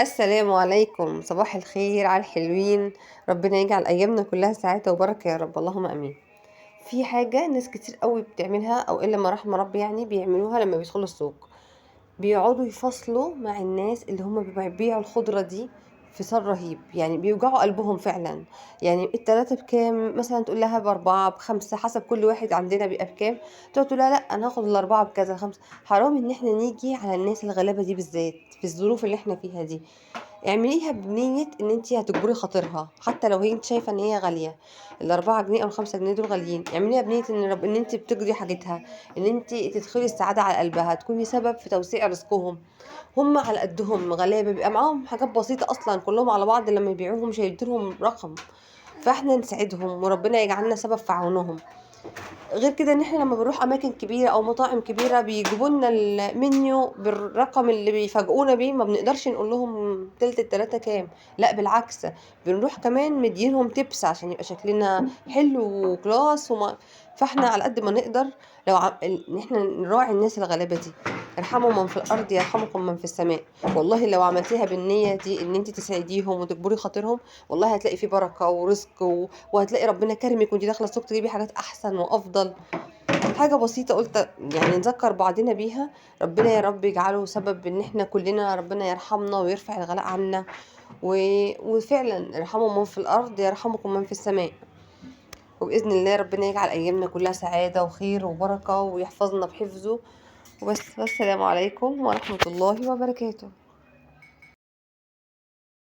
السلام عليكم، صباح الخير على الحلوين. ربنا يجعل أيامنا كلها سعادة وبركة يا رب، اللهم آمين. في حاجة ناس كتير أوي بتعملها أو إلا ما رحم ربي يعني بيعملوها لما بيدخلوا السوق، بيقعدوا يفاصلوا مع الناس اللي هم بيبيعوا الخضرة دي فصال رهيب، يعني بيوجعوا قلبهم فعلا. يعني التلاتة بكام مثلا، تقول لها بأربعة بخمسة حسب كل واحد عندنا بيبقى بكام. تقعد تقول لها لا أنا هاخد الأربعة بكذا خمسة. حرام إن احنا نيجي على الناس الغلابة دي بالذات في الظروف اللي احنا فيها دي. اعمليها بنية إن أنتِ هتجبري خاطرها، حتى لو أنتِ شايفة إن هي غالية، ال4 جنيه أو ال5 جنيه دول غاليين، اعمليها بنية إن أنتِ بتقضي حاجتها، إن أنتِ تدخلي السعادة على قلبها، تكوني سبب في توسيع رزقهم. هُم على قدّهم غلابة، بيبقى معاهم حاجات بسيطة أصلًا كلّهم على بعض لمّا يبيعوهم مش هيدّوا لهم رقم، فإحنا نساعدهم وربنا يجعلنا سبب في عونهم. غير كده إن إحنا لمّا بنروح أماكن كبيرة أو مطاعم كبيرة بيجيبوا لنا الmenu بالرقم اللي بيفاجئونا بيه، ما بنقدرش نقول لهم تِلت التلاتة كام، لأ بالعكس، بنروح كمان مديينهم tips عشان يبقى شكلنا حلو وclass فإحنا على قد ما نقدر لو إن إحنا نراعي الناس الغلابة دي، ارحموا من في الأرض يرحمكم من في السماء. والله لو عملتيها بالنية دي إن أنتِ تسعديهم وتجبري خاطرهم، والله هتلاقي في بركة ورزق وهتلاقي ربنا كارمِك وأنتِ داخلة السوق تجيبي حاجات أحسن وأفضل. حاجة بسيطة قُلت يعني نذكّر بعضنا بيها، ربنا يا رب يجعله سبب إن إحنا كلنا ربنا يرحمنا ويرفع الغلاء عنا، و وفعلًا ارحموا من في الأرض يرحمكم من في السماء. وبإذن الله ربنا يجعل أيامنا كلها سعادة وخير وبركة ويحفظنا بحفظه وبس. والسلام عليكم ورحمة الله وبركاته.